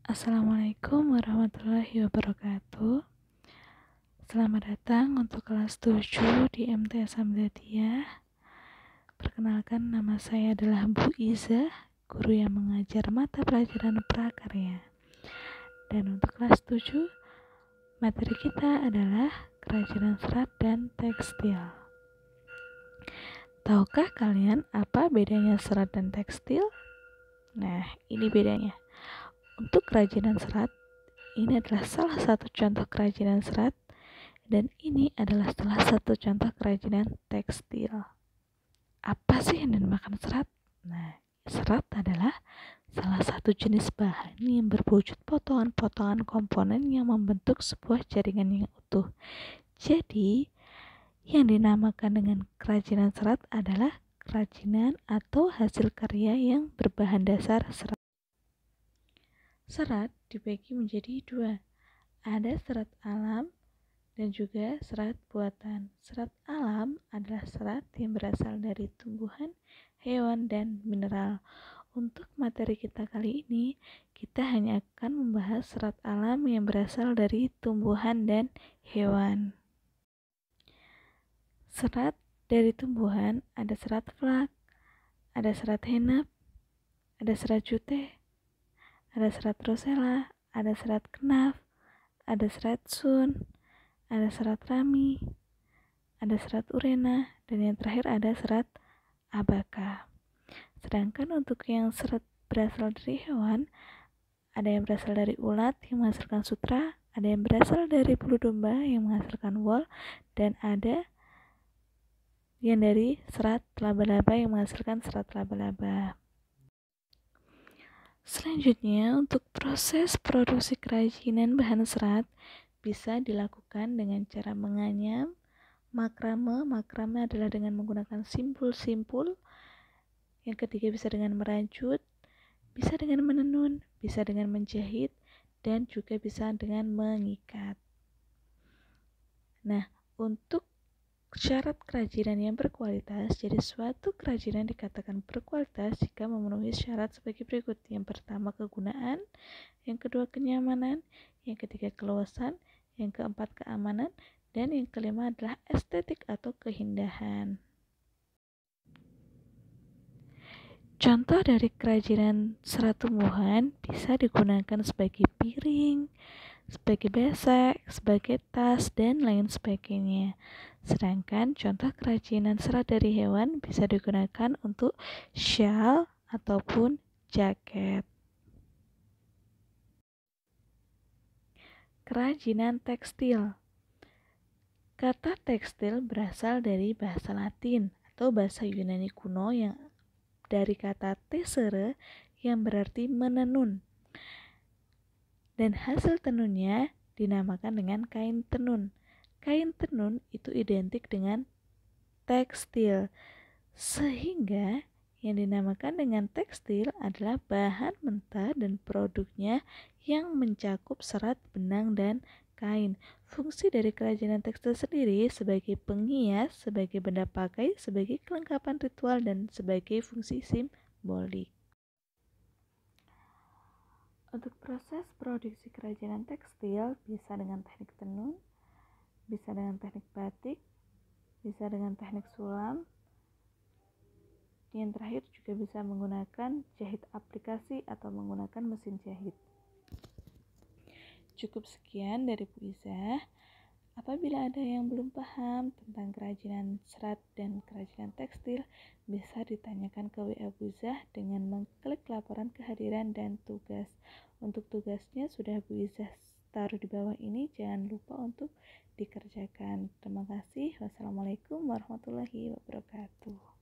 Assalamualaikum warahmatullahi wabarakatuh. Selamat datang untuk kelas 7 di MTS Hamdadiyah. Perkenalkan, nama saya adalah Bu Iza, guru yang mengajar mata pelajaran prakarya. Dan untuk kelas 7, materi kita adalah kerajinan serat dan tekstil. Tahukah kalian apa bedanya serat dan tekstil? Nah, ini bedanya. Untuk kerajinan serat, ini adalah salah satu contoh kerajinan serat, dan ini adalah salah satu contoh kerajinan tekstil. Apa sih yang dinamakan serat? Nah, serat adalah salah satu jenis bahan yang berwujud potongan-potongan komponen yang membentuk sebuah jaringan yang utuh. Jadi, yang dinamakan dengan kerajinan serat adalah kerajinan atau hasil karya yang berbahan dasar serat. Serat dibagi menjadi dua. Ada serat alam dan juga serat buatan. Serat alam adalah serat yang berasal dari tumbuhan, hewan, dan mineral. Untuk materi kita kali ini, kita hanya akan membahas serat alam yang berasal dari tumbuhan dan hewan. Serat dari tumbuhan ada serat flak, ada serat hennep, ada serat jute, ada serat rosella, ada serat kenaf, ada serat sun, ada serat rami, ada serat urena, dan yang terakhir ada serat abaka. Sedangkan untuk yang serat berasal dari hewan, ada yang berasal dari ulat yang menghasilkan sutra, ada yang berasal dari bulu domba yang menghasilkan wol, dan ada yang dari serat laba-laba yang menghasilkan serat laba-laba. Selanjutnya, untuk proses produksi kerajinan bahan serat bisa dilakukan dengan cara menganyam, makrame. Makrame adalah dengan menggunakan simpul-simpul. Yang ketiga bisa dengan merajut, bisa dengan menenun, bisa dengan menjahit, dan juga bisa dengan mengikat. Nah, untuk syarat kerajinan yang berkualitas, jadi suatu kerajinan dikatakan berkualitas jika memenuhi syarat sebagai berikut. Yang pertama kegunaan, yang kedua kenyamanan, yang ketiga keluasan, yang keempat keamanan, dan yang kelima adalah estetik atau keindahan. Contoh dari kerajinan serat tumbuhan bisa digunakan sebagai piring, sebagai besek, sebagai tas, dan lain sebagainya. Sedangkan contoh kerajinan serat dari hewan bisa digunakan untuk shawl ataupun jaket. Kerajinan tekstil. Kata tekstil berasal dari bahasa Latin atau bahasa Yunani kuno yang dari kata tessere yang berarti menenun. Dan hasil tenunnya dinamakan dengan kain tenun. Kain tenun itu identik dengan tekstil, sehingga yang dinamakan dengan tekstil adalah bahan mentah dan produknya yang mencakup serat, benang, dan kain. Fungsi dari kerajinan tekstil sendiri sebagai penghias, sebagai benda pakai, sebagai kelengkapan ritual, dan sebagai fungsi simbolik. Untuk proses produksi kerajinan tekstil bisa dengan teknik tenun, bisa dengan teknik batik, bisa dengan teknik sulam. Yang terakhir juga bisa menggunakan jahit aplikasi atau menggunakan mesin jahit. Cukup sekian dari Bu Iza. Apabila ada yang belum paham tentang kerajinan serat dan kerajinan tekstil, bisa ditanyakan ke WA Bu Iza dengan mengklik laporan kehadiran dan tugas. Untuk tugasnya sudah Bu Iza taruh di bawah ini, jangan lupa untuk dikerjakan. Terima kasih. Wassalamualaikum warahmatullahi wabarakatuh.